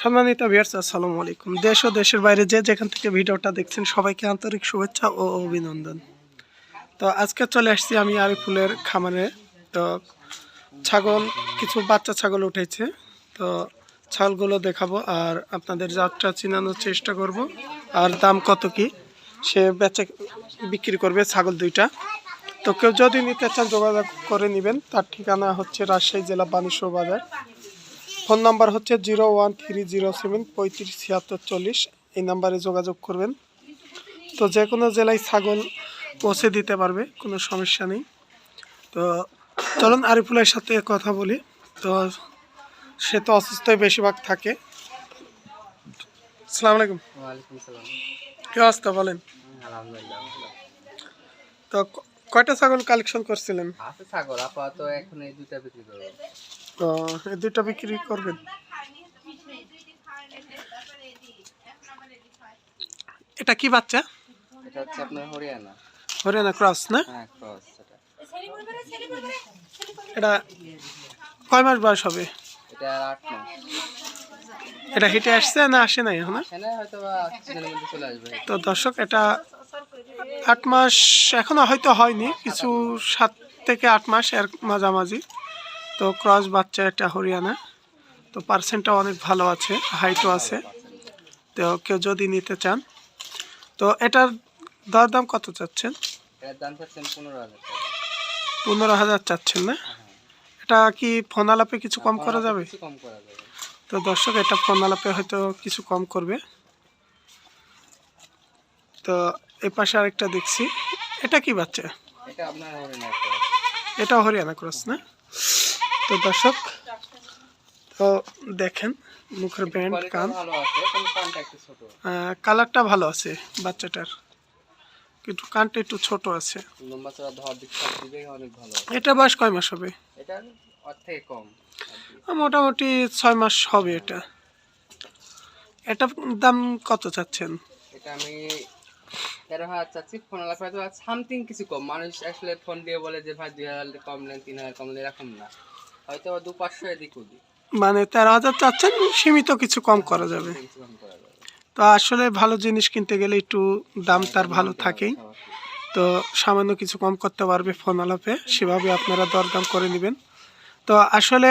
সম্মানিত ভিউয়ার্স, আসসালামু আলাইকুম। দেশ ও দেশের বাইরে যে যেখান থেকে ভিডিওটা দেখছেন সবাইকে আন্তরিক শুভেচ্ছা ও অভিনন্দন। তো আজকে চলে আসছি আমি আরিফুলের খামারে। তো ছাগল, কিছু বাচ্চা ছাগল উঠেছে, তো ছাগলগুলো দেখাবো আর আপনাদের জাতটা চিনানোর চেষ্টা করব। আর দাম কত কি সে বেচে বিক্রি করবে ছাগল দুইটা। তো কেউ যদি নিতে চান যোগাযোগ করে নেবেন। তার ঠিকানা হচ্ছে রাজশাহী জেলা বানেশ্বর বাজার। ফোন নাম্বার হচ্ছে 01307 এই নাম্বারে যোগাযোগ করবেন। তো যে কোনো জেলায় ছাগল পৌঁছে দিতে পারবে, কোনো সমস্যা নেই। তো চলুন আরিফুলের সাথে কথা বলি। তো সে তো অসুস্থই বেশিরভাগ থাকে। আসসালামু আলাইকুম। ওয়ালাইকুম সালাম। কি অবস্থা বলেন? আলহামদুলিল্লাহ ভালো। তো কয়টা ছাগল কালেকশন করছিলেন? আছে ছাগল, আপাতত এখন এই দুইটা বিক্রি করবো। তো এই দুইটা বিক্রি করবেন। এটা কি বাচ্চা? এটা হচ্ছে আপনার হরিয়ানা। হরিয়ানা ক্রস না? হ্যাঁ, ক্রস। এটা কয় মাস বয়স হবে? এটা 8 মাস। এটা হিটে আসছে না আসে নাই এখন? সেনা হয়তো বা সিজনের মধ্যে চলে আসবে। তো দর্শক, এটা 8 মাস এখনো হয়তো হয়নি, কিছু 7 থেকে 8 মাস এর মাঝামাঝি। তো ক্রস বাচ্চা, এটা হরিয়ানা। তো পার্সেন্টটা অনেক ভালো আছে, হাইটও আছে। তো কেউ যদি নিতে চান, তো এটার দরদাম কত চাচ্ছেন? এর দাম চাচ্ছেন 15,000 টাকা। 15,000 চাচ্ছেন না? এটা কি ফোন আলাপে কিছু কম করা যাবে? কিছু কম করা যাবে। তো দর্শক, এটা ফোন আলাপে হয়তো কিছু কম করবে। তো এই পাশে আরেকটা দেখছি, এটা কি বাচ্চা? এটা আপনার হরিয়ানা ক্রস। এটাও হরিয়ানা ক্রস না? তো দর্শক, তো দেখেন মুখের ব্যান্ড, কান, ভালো আছে, কিন্তু কানটা একটু ছোট। কালারটা ভালো আছে বাচ্চাটার, কিন্তু কানটা একটু ছোট আছে। লম্বা চড়া ধর দিক সব দিকে অনেক ভালো আছে। এটা বয়স কয় মাস হবে? এটা ওর থেকে কম। মোটামুটি 6 মাস হবে এটা। এটা দাম কত চাচ্ছেন? এটা আমি 13,000 চাচ্ছি। ফোন আলাপ হয়তো সামথিং কিছু কম। মানুষ আসলে ফোন দিয়ে বলে যে ভাই 2,000 কম নেন, 3,000 কম নেন, এরকম না। হয়তো 200-500 এদিক ওদিক মানে 13,000 চাচ্ছেন, সীমিত কিছু কম করা যাবে। কিছু কম করা যাবে। তো আসলে ভালো জিনিস কিনতে গেলে একটু দাম তার ভালো থাকেই। তো সামান্য কিছু কম করতে পারবে ফোন আলাপে, সেভাবে আপনারা দরদাম করে নেবেন। তো আসলে